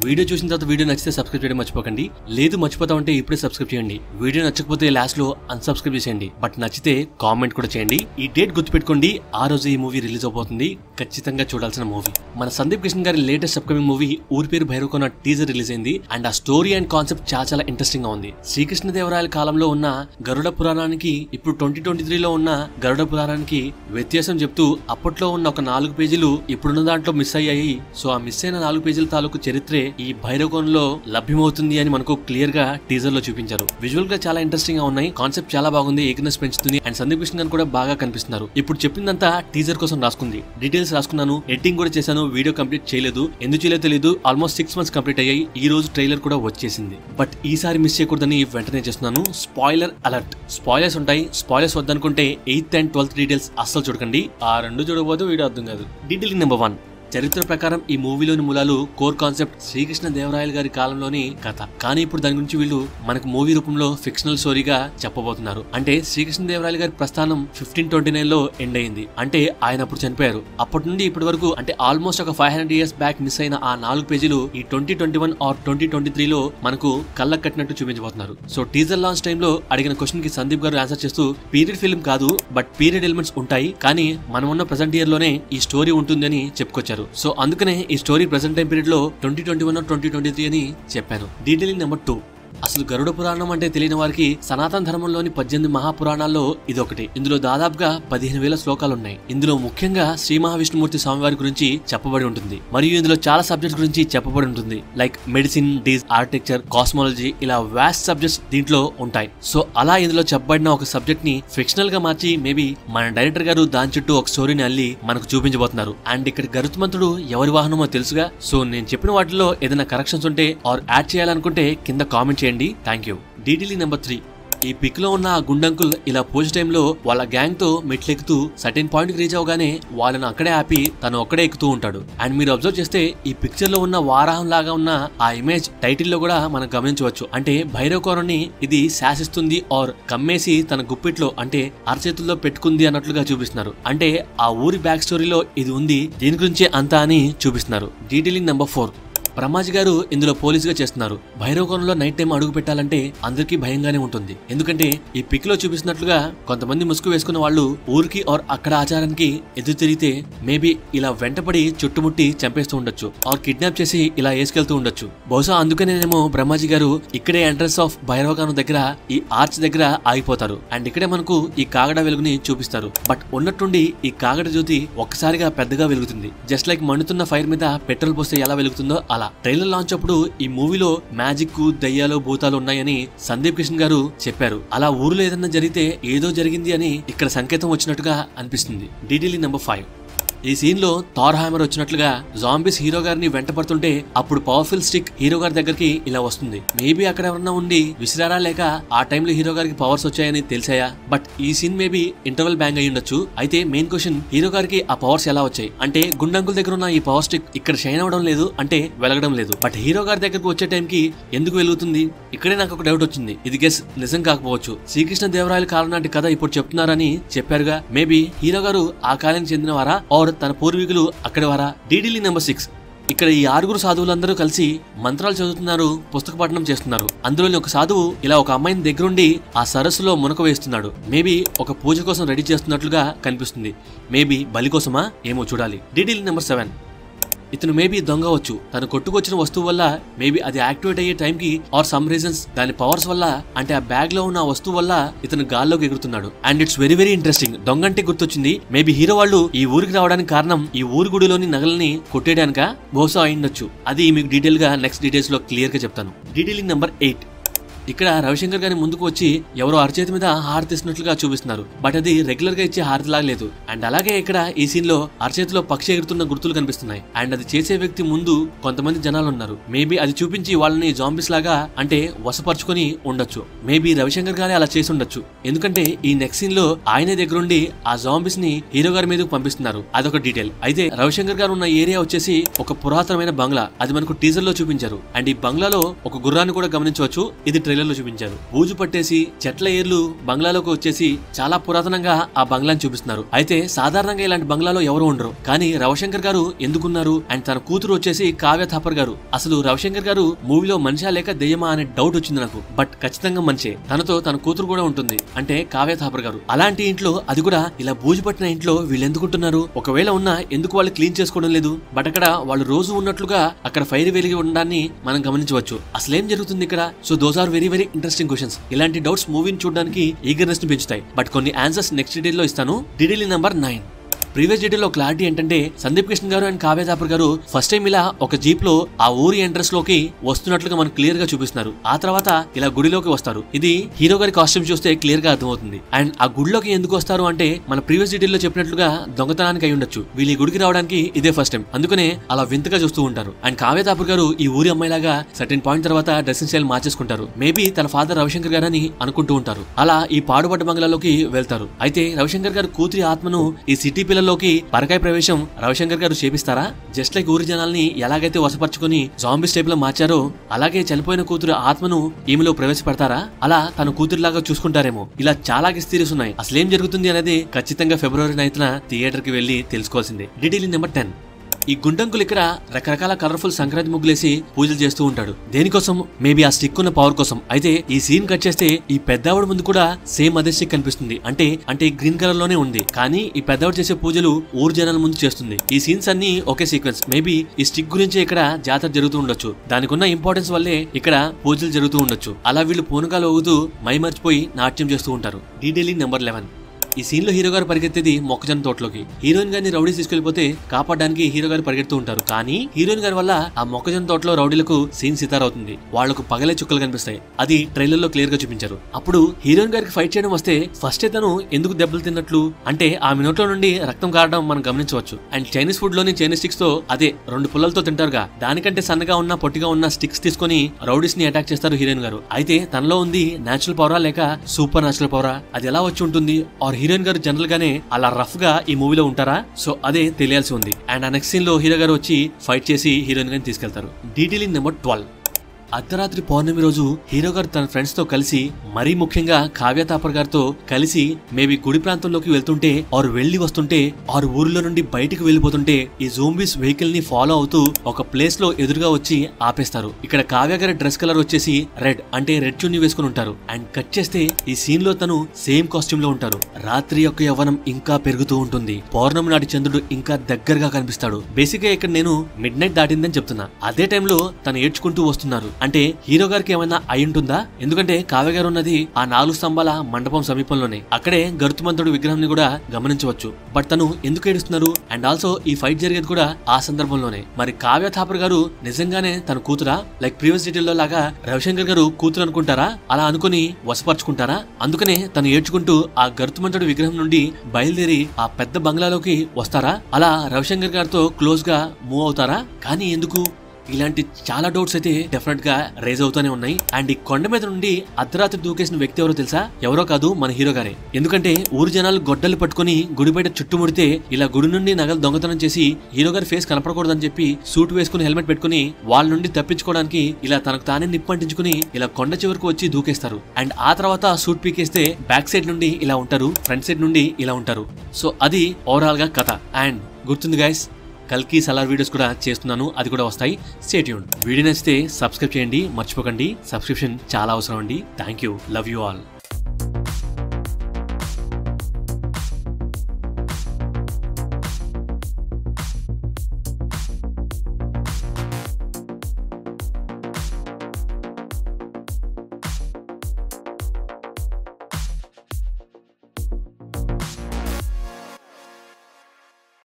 Video చూసిన తర్వాత video నచ్చితే సబ్స్క్రైబ్ చేయడం మర్చిపోకండి. లేదు మర్చిపోతా ఉంటే ఇప్పుడే సబ్స్క్రైబ్ చేయండి. వీడియో నచ్చకపోతే లాస్ట్ లో అన్సబ్స్క్రైబ్ చేయండి. బట్ నచ్చితే కామెంట్ కూడా చేయండి. ఈ డేట్ గుర్తుపెట్టుకోండి, ఆ రోజు ఈ మూవీ రిలీజ్ అవబోతుంది. ఖచ్చితంగా చూడాల్సిన మూవీ. మన సందీప్ కిషన్ గారి లేటెస్ట్ అప్కమింగ్ మూవీ ఊరి పేరు భైరవకోన టీజర్ రిలీజ్ అయింది. అండ్ ఆ స్టోరీ అండ్ కాన్సెప్ట్ చాలా ఇంట్రెస్టింగ్ గా ఉంది. శ్రీకృష్ణదేవరాయల కాలంలో ఉన్న గరుడ పురాణానికి ఇప్పుడు 2023లో ఉన్న గరుడ పురాణానికి వ్యత్యాసం చెప్తూ అప్పట్లో ఉన్న ఒక 4 పేజీలు ఇప్పుడున్న దాంట్లో మిస్ అయ్యాయి. సో ఆ మిస్ అయిన 4 పేజీల తాలూకు చరిత్రే ఈ భైరవకోనలో లభ్యమవుతుంది అని మనకు క్లియర్ గా టీజర్ లో చూపించారు. విజువల్ గా చాలా ఇంట్రెస్టింగ్ గా ఉన్నాయి. కాన్సెప్ట్ చాలా బాగుంది, ఈగర్నెస్ పెంచుతుంది. అండ్ సందీప్ కృష్ణ గారు కూడా బాగా కనిపిస్తున్నారు. ఇప్పుడు చెప్పిందంతా టీజర్ కోసం రాసుకుంది. డీటెయిల్స్ రాసుకున్నాను, ఎడిటింగ్ కూడా చేశాను. వీడియో కంప్లీట్ చేయలేదు, ఎందుకు చేయలేదు తెలియదు. ఆల్మోస్ట్ 6 months కంప్లీట్ అయ్యాయి. ఈ రోజు ట్రైలర్ కూడా వచ్చేసింది. బట్ ఈసారి మిస్ చేయకూడదని వెంటనే చేస్తున్నాను. Spoiler alert. స్పాయిలర్స్ ఉంటాయి. స్పాయిలర్స్ వద్దనుకుంటే 8th and 12th డీటెయిల్స్ అస్సలు చూడకండి. ఆ రెండు చూడకపోతే వీడియో అర్థం కాదు. Detail number 1. చరిత్ర ప్రకారం ఈ మూవీలోని మూలాలు కోర్ కాన్సెప్ట్ శ్రీకృష్ణ దేవరాయల గారి కాలంలోని కథ. కానీ ఇప్పుడు దాని గురించి వీళ్ళు మనకు మూవీ రూపంలో ఫిక్షనల్ స్టోరీగా చెప్పబోతున్నారు. అంటే శ్రీకృష్ణ దేవరాయల గారి ప్రస్థానం 1529లో ఎండ్ అయింది. అంటే ఆయన అప్పుడు చనిపోయారు. అప్పటి నుండి ఇప్పటి వరకు అంటే ఆల్మోస్ట్ ఒక 500 years బ్యాక్ మిస్ అయిన ఆ 4 పేజీలు ఈ 2021 or 2023లో మనకు కళ్ళకు కట్టినట్టు చూపించబోతున్నారు. సో టీజర్ లాంచ్ టైంలో అడిగిన క్వశ్చన్ కి సందీప్ గారు ఆన్సర్ చేస్తూ పీరియడ్ ఫిల్మ్ కాదు, బట్ పీరియడ్ ఎలిమెంట్స్ ఉంటాయి, కానీ మనం ఉన్న ప్రెసెంట్ ఇయర్ లోనే ఈ స్టోరీ ఉంటుంది అని చెప్పుకొచ్చారు. సో అందుకనే ఈ స్టోరీ ప్రెసెంట్ టైం పీరియడ్ లో 2021 or 2023 అని చెప్పాను. Detailing number 2. అసలు గరుడ పురాణం అంటే తెలియని వారికి సనాతన ధర్మంలోని 18 మహాపురాణాల్లో ఇదొకటి. ఇందులో దాదాపుగా 15,000 శ్లోకాలు ఉన్నాయి. ఇందులో ముఖ్యంగా శ్రీ మహావిష్ణుమూర్తి స్వామివారి గురించి చెప్పబడి ఉంటుంది. మరియు ఇందులో చాలా సబ్జెక్ట్స్ గురించి చెప్పబడి ఉంటుంది. లైక్ మెడిసిన్, ఆర్కిటెక్చర్, కాస్మాలజీ, ఇలా వాస్ట్ సబ్జెక్ట్స్ దీంట్లో ఉంటాయి. సో అలా ఇందులో చెప్పబడిన ఒక సబ్జెక్ట్ ని ఫిక్షనల్ గా మార్చి మేబీ మన డైరెక్టర్ గారు దాని చుట్టూ ఒక స్టోరీని అల్లి మనకు చూపించబోతున్నారు. అండ్ ఇక్కడ గరుత్మంతుడు ఎవరి వాహనమో తెలుసుగా. సో నేను చెప్పిన వాటిలో ఏదైనా కరెక్షన్స్ ఉంటే ఆర్ యాడ్ చేయాలనుకుంటే కింద కామెంట్ చేయండి. Thank you. Detailing number 3. ఈ పిక్ లో ఉన్న గుండంకుల్ ఇలా పూజ టైంలో వాళ్ళ గ్యాంగ్ తో మెట్లెక్కుతూ సర్టెన్ పాయింట్ కి రీచ్ అవగానే వాళ్ళని అక్కడే ఆపి తను ఒక్కడే ఎక్కుతూ ఉంటాడు. అండ్ మీరు అబ్జర్వ్ చేస్తే ఈ పిక్చర్ లో ఉన్న వారాహం లాగా ఉన్న ఆ ఇమేజ్ టైటిల్ లో కూడా మనం గమనించవచ్చు. అంటే భైరవకోనని ఇది శాసిస్తుంది ఆర్ కమ్మేసి తన గుప్పిట్లో అంటే అరచేతుల్లో పెట్టుకుంది అన్నట్లుగా చూపిస్తున్నారు. అంటే ఆ ఊరి బ్యాక్ స్టోరీలో ఇది ఉంది, దీని గురించే అంతా అని చూపిస్తున్నారు. Detailing number 4. బ్రహ్మాజీ గారు ఇందులో పోలీస్ గా చేస్తున్నారు. భైరవకోనలో నైట్ టైం అడుగు పెట్టాలంటే అందరికీ భయంగానే ఉంటుంది. ఎందుకంటే ఈ పిక్ లో చూపిస్తున్నట్లుగా కొంతమంది ముసుగు వేసుకున్న వాళ్ళు ఊరికి ఆర్ అక్కడ ఆచారానికి ఎదురు తిరిగితే మేబీ ఇలా వెంటపడి చుట్టుముట్టి చంపేస్తూ ఉండొచ్చు ఆర్ కిడ్నాప్ చేసి ఇలా వేసుకెళ్తూ ఉండొచ్చు. బహుశా అందుకనేనేమో బ్రహ్మాజీ గారు ఇక్కడే ఎంట్రన్స్ ఆఫ్ భైరవకోన దగ్గర ఈ ఆర్చ్ దగ్గర ఆగిపోతారు. అండ్ ఇక్కడే మనకు ఈ కాగడ వెలుగుని చూపిస్తారు. బట్ ఉన్నట్టుండి ఈ కాగడ జ్యోతి ఒక్కసారిగా పెద్దగా వెలుగుతుంది. జస్ట్ లైక్ మండుతున్న ఫైర్ మీద పెట్రోల్ పోస్తే ఎలా వెలుగుతుందో అలా. ట్రైలర్ లాంచ్ అప్పుడు ఈ మూవీలో మ్యాజిక్, దయ్యాలు, భూతాలు ఉన్నాయని సందీప్ కిషన్ గారు చెప్పారు. అలా ఊరిలో ఏదన్నా జరిగితే ఏదో జరిగింది అని ఇక్కడ సంకేతం వచ్చినట్టుగా అనిపిస్తుంది. Detailing number 5. ఈ సీన్ లో థార్ హ్యామర్ వచ్చినట్లుగా జాంబీస్ హీరో గారిని వెంట పడుతుంటే అప్పుడు పవర్ఫుల్ స్టిక్ హీరో గారి దగ్గరికి ఇలా వస్తుంది. మేబీ అక్కడ ఎవరన్నా ఉండి విసిరారా, లేక ఆ టైంలో హీరో గారికి పవర్స్ వచ్చాయని తెలిసాయా? బట్ ఈ సీన్ మేబీ ఇంటర్వెల్ బ్యాంగ్ అయి ఉండొచ్చు. అయితే మెయిన్ క్వశ్చన్, హీరో గారికి ఆ పవర్స్ ఎలా వచ్చాయి? అంటే గుండంకుల దగ్గర ఉన్న ఈ పవర్ స్టిక్ ఇక్కడ షైన్ అవ్వడం లేదు, అంటే వెలగడం లేదు. బట్ హీరో గారి దగ్గరకు వచ్చే టైంకి ఎందుకు వెలుగుతుంది? ఇక్కడే నాకు ఒక డౌట్ వచ్చింది. ఇది గెస్ నిజం కాకపోవచ్చు. శ్రీకృష్ణ దేవరాయల కాలం నాటి కథ ఇప్పుడు చెప్తున్నారని చెప్పారుగా. మేబీ హీరో గారు ఆ కాలానికి చెందినవారా ఆర్ తన పూర్వీకులు అక్కడి వారా? Detailing number 6. ఇక్కడ ఈ 6 సాధువులందరూ కలిసి మంత్రాలు చదువుతున్నారు, పుస్తక పఠనం చేస్తున్నారు. అందులోని ఒక సాధువు ఇలా ఒక అమ్మాయిని దగ్గరుండి ఆ సరస్సులో మునక వేస్తున్నాడు. మేబీ ఒక పూజ కోసం రెడీ చేస్తున్నట్లుగా కనిపిస్తుంది. మేబీ బలి కోసమా ఏమో చూడాలి. Detailing number 7. ఇతను మేబీ దొంగవచ్చు. తను కొట్టుకొచ్చిన వస్తువు వల్ల మేబీ అది యాక్టివేట్ అయ్యే టైంకి ఆర్ సమ్ రీజన్స్ దాని పవర్స్ వల్ల, అంటే ఆ బ్యాగ్ లో ఉన్న వస్తువు వల్ల ఇతను గాల్లోకి ఎగురుతున్నాడు. And it's very very interesting. దొంగ అంటే గుర్తొచ్చింది. మేబీ హీరో వాళ్ళు ఈ ఊరికి రావడానికి కారణం ఈ ఊరి గుడిలోని నగలని కొట్టేయడానిక బహుశా అయిండొచ్చు. అది మీకు డీటెయిల్ గా నెక్స్ట్ డీటెయిల్స్ లో క్లియర్ గా చెప్తాను. Detailing number 8. ఇక్కడ రవిశంకర్ గారి ముందుకు వచ్చి ఎవరో అరచేతి మీద హారతి ఇస్తున్నట్లుగా చూపిస్తున్నారు. బట్ అది రెగ్యులర్ గా ఇచ్చే హారతి లాగా లేదు. అండ్ అలాగే ఇక్కడ ఈ సీన్ లో అరచేతిలో పక్షి ఎగురుతున్న గుర్తులు కనిపిస్తున్నాయి. అండ్ అది చేసే వ్యక్తి ముందు కొంతమంది జనాలు ఉన్నారు. మేబీ అది చూపించి వాళ్ళని జాంబీస్ లాగా అంటే వశపరుచుకొని ఉండొచ్చు. మేబీ రవిశంకర్ గారే అలా చేసి ఉండొచ్చు. ఎందుకంటే ఈ నెక్స్ట్ సీన్ లో ఆయనే దగ్గరుండి ఆ జాంబీస్ ని హీరో గారి మీదకు పంపిస్తున్నారు. అదొక డీటెయిల్. అయితే రవిశంకర్ గారు ఉన్న ఏరియా వచ్చేసి ఒక పురాతనమైన బంగ్లా. అది మనకు టీజర్ లో చూపించారు. అండ్ ఈ బంగ్లాలో ఒక గుర్రాన్ని కూడా గమనించవచ్చు. ఇది ట్రైలర్ లో చూపించారు. బూజు పట్టేసి చెట్ల ఏర్లు బంగ్లాలోకి వచ్చేసి చాలా పురాతనంగా ఆ బంగ్లాని చూపిస్తున్నారు. అయితే సాధారణంగా ఇలాంటి బంగ్లాలో ఎవరు ఉండరు, కానీ రవిశంకర్ గారు ఎందుకున్నారు అండ్ తన కూతురు వచ్చేసి కావ్య థాపర్ గారు. అసలు రవిశంకర్ గారు మూవీలో మనిషా లేక దెయ్యమా అనే డౌట్ వచ్చింది నాకు. బట్ ఖచ్చితంగా మనిషే. తనతో తన కూతురు కూడా ఉంటుంది, అంటే కావ్య థాపర్ గారు. అలాంటి ఇంట్లో, అది కూడా ఇలా బూజు పట్టిన ఇంట్లో వీళ్ళు ఎందుకుంటున్నారు? ఒకవేళ ఉన్నా ఎందుకు వాళ్ళు క్లీన్ చేసుకోవడం లేదు? బట్ అక్కడ వాళ్ళు రోజు ఉన్నట్లుగా అక్కడ ఫైర్ వెలిగి ఉండడాన్ని మనం గమనించవచ్చు. అసలేం జరుగుతుంది ఇక్కడ? So those are very very interesting questions. ఇలాంటి డౌట్స్ మూవీని చూడడానికి ఈగర్నెస్ ని పెంచుతాయి. బట్ కొన్ని ఆన్సర్స్ నెక్స్ట్ డీటెయిల్ లో ఇస్తాను. Detail number 9. ప్రీవియస్ డీటెయిల్ లో క్లారిటీ ఏంటంటే సందీప్ కృష్ణ గారు అండ్ కావ్య థాపర్ గారు ఫస్ట్ టైం ఇలా ఒక జీప్ లో ఆ ఊరి ఎంట్రన్స్ లోకి వస్తున్నట్లుగా మనకు క్లియర్ గా చూపిస్తున్నారు. ఆ తర్వాత ఇలా గుడిలోకి వస్తారు. ఇది హీరో గారి కాస్ట్యూమ్ చూస్తే క్లియర్ గా అర్థమవుతుంది. అండ్ ఆ గుడిలోకి ఎందుకు వస్తారు అంటే మన ప్రీవియస్ డీటెయిల్ లో చెప్పినట్లుగా దొంగతనానికి అయి ఉండొచ్చు. వీళ్ళు ఈ గుడికి రావడానికి ఇదే ఫస్ట్ టైం, అందుకనే అలా వింతగా చూస్తూ ఉంటారు. అండ్ కావ్య థాపర్ గారు ఈ ఊరి అమ్మాయిలాగా సర్టెన్ పాయింట్ తర్వాత డ్రెస్సింగ్ స్టైల్ మార్చేసుకుంటారు. మేబీ తన ఫాదర్ రవిశంకర్ గారు అని అనుకుంటూ ఉంటారు. అలా ఈ పాడుబడ్డ బంగ్లాలోకి వెళ్తారు. అయితే రవిశంకర్ గారు కూతురి ఆత్మను ఈ సిటీ పిల్లల్లోకి పరకాయ ప్రవేశం రవిశంకర్ గారు చేపిస్తారా? జస్ట్ లైక్ ఊరి జనాల్ని ఎలాగైతే వశపరుచుకుని జాంబీస్ టైప్ లో మార్చారో అలాగే చనిపోయిన కూతురు ఆత్మను ఈమెలో ప్రవేశపెడతారా? అలా తన కూతురులాగా చూసుకుంటారేమో. ఇలా చాలా థియరీస్ ఉన్నాయి. అసలేం జరుగుతుంది అనేది ఖచ్చితంగా February 9th థియేటర్ కి వెళ్లి తెలుసుకోవాల్సిందే. Detail number 10. ఈ గుండంకులు ఇక్కడ రకరకాల కలర్ఫుల్ సంక్రాంతి ముగ్గులేసి పూజలు చేస్తూ ఉంటాడు. దేనికోసం? మేబీ ఆ స్టిక్ ఉన్న పవర్ కోసం. అయితే ఈ సీన్ కట్ చేస్తే ఈ పెద్దవాడు ముందు కూడా సేమ్ అదే స్టిక్ కనిపిస్తుంది. అంటే గ్రీన్ కలర్ లోనే ఉంది, కానీ ఈ పెద్దవాడు చేసే పూజలు ఊరు జనాల ముందు చేస్తుంది. ఈ సీన్స్ అన్ని ఒకే సీక్వెన్స్. మేబీ ఈ స్టిక్ గురించి ఇక్కడ జాతర జరుగుతూ ఉండొచ్చు. దానికి ఉన్న ఇంపార్టెన్స్ వల్లే ఇక్కడ పూజలు జరుగుతూ ఉండొచ్చు. అలా వీళ్ళు పూనకాలు ఊగుతూ మై మర్చిపోయి నాట్యం చేస్తూ ఉంటారు. Detailing number 11. ఈ సీన్ లో హీరో గారు పరిగెత్తేది మొక్కజొన్న తోటలోకి. హీరోయిన్ గారిని రౌడీస్ తీసుకెళ్లిపోతే కాపాడడానికి హీరో గారు పరిగెడుతూ ఉంటారు. కానీ హీరోయిన్ గారి వల్ల ఆ మొక్కజొన్న తోటలో రౌడీలకు సీన్ సితారవుతుంది. వాళ్లకు పగలే చుక్కలు కనిపిస్తాయి. అది ట్రైలర్ లో క్లియర్ గా చూపించారు. అప్పుడు హీరోయిన్ గారికి ఫైట్ చేయడం వస్తే ఫస్ట్ తను ఎందుకు దెబ్బలు తిన్నట్లు అంటే ఆమె నోట్లో నుండి రక్తం కారడం మనం గమనించవచ్చు. అండ్ చైనీస్ ఫుడ్ లోని చైనీస్ స్టిక్స్ తో అదే 2 పుల్లలతో తింటారుగా, దానికంటే సన్నగా ఉన్న పొట్టిగా ఉన్న స్టిక్స్ తీసుకుని రౌడీస్ ని అటాక్ చేస్తారు హీరోయిన్ గారు. అయితే తనలో ఉంది నేచురల్ పవరా లేక సూపర్ నేచురల్ పవరా? అది ఎలా వచ్చి ఉంటుంది? ఆర్ హీరోయిన్ గారు జనరల్ గానే అలా రఫ్ గా ఈ మూవీలో ఉంటారా? సో అదే తెలియాల్సి ఉంది. అండ్ ఆ నెక్స్ట్ సీన్ లో హీరో గారు వచ్చి ఫైట్ చేసి హీరోయిన్ గారిని తీసుకెళ్తారు. Detailing number 12. అర్ధరాత్రి పౌర్ణమి రోజు హీరో గారు తన ఫ్రెండ్స్ తో కలిసి, మరీ ముఖ్యంగా కావ్య థాపర్ గారితో కలిసి మేబీ గుడి ప్రాంతంలోకి వెళ్తుంటే ఆర్ వెళ్లి వస్తుంటే ఆర్ ఊరిలో నుండి బయటికి వెళ్లిపోతుంటే ఈ జోంబీస్ వెహికల్ ని ఫాలో అవుతూ ఒక ప్లేస్ లో ఎదురుగా వచ్చి ఆపేస్తారు. ఇక్కడ కావ్య గారి డ్రెస్ కలర్ వచ్చేసి రెడ్, అంటే రెడ్ చున్నీ వేసుకుని ఉంటారు. అండ్ కట్ చేస్తే ఈ సీన్ లో తను సేమ్ కాస్ట్యూమ్ లో ఉంటారు. రాత్రి యొక్క యవ్వనం ఇంకా పెరుగుతూ ఉంటుంది. పౌర్ణమి నాటి చంద్రుడు ఇంకా దగ్గరగా కనిపిస్తాడు. బేసిక్ గా ఇక్కడ నేను మిడ్ నైట్ దాటిందని చెప్తున్నా. అదే టైంలో తను ఏడ్చుకుంటూ వస్తున్నారు. అంటే హీరో గారికి ఏమైనా అయి ఉంటుందా? ఎందుకంటే కావ్య గారు ఉన్నది ఆ 4 స్తంభాల మండపం సమీపంలోనే. అక్కడే గరుత్మంతుడు విగ్రహం ని కూడా గమనించవచ్చు. బట్ తను ఎందుకు ఏడుస్తున్నారు? అండ్ ఆల్సో ఈ ఫైట్ జరిగేది కూడా ఆ సందర్భంలోనే. మరి కావ్య థాపర్ గారు నిజంగానే తన కూతురా? లైక్ ప్రీవియస్ డీటెయిల్ లో లాగా రవిశంకర్ గారు కూతురు అనుకుంటారా? అలా అనుకుని వశపరుచుకుంటారా? అందుకనే తను ఏడ్చుకుంటూ ఆ గరుత్మంతుడు విగ్రహం నుండి బయలుదేరి ఆ పెద్ద బంగ్లాలోకి వస్తారా? అలా రవిశంకర్ గారితో క్లోజ్ గా మూవ్ అవుతారా? కానీ ఎందుకు? ఇలాంటి చాలా డౌట్స్ అయితే డెఫినెట్ గా రేజ్ అవుతూనే ఉన్నాయి. అండ్ ఈ కొండ మీద నుండి అర్ధరాత్రి దూకేసిన వ్యక్తి ఎవరో తెలుసా? ఎవరో కాదు, మన హీరో గారే. ఎందుకంటే ఊరు జనాలు గొడ్డలు పట్టుకుని గుడి బయట చుట్టుముడితే ఇలా గుడి నుండి నగలు దొంగతనం చేసి హీరో గారి ఫేస్ కనపడకూడదని చెప్పి సూట్ వేసుకుని హెల్మెట్ పెట్టుకుని వాళ్ళ నుండి తప్పించుకోవడానికి ఇలా తనకు తానే నిప్పంటించుకుని ఇలా కొండ చివరకు వచ్చి దూకేస్తారు. అండ్ ఆ తర్వాత సూట్ పీకేస్తే బ్యాక్ సైడ్ నుండి ఇలా ఉంటారు, ఫ్రంట్ సైడ్ నుండి ఇలా ఉంటారు. సో అది ఓవరాల్ గా కథ. అండ్ గుర్తుంది గైస్, కల్కి సలార్ వీడియోస్ కూడా చేస్తున్నాను, అది కూడా వస్తాయి. Stay tuned. వీడియో నచ్చితే సబ్స్క్రైబ్ చేయండి, మర్చిపోకండి. సబ్స్క్రిప్షన్ చాలా అవసరం అండి. Thank you, love you all.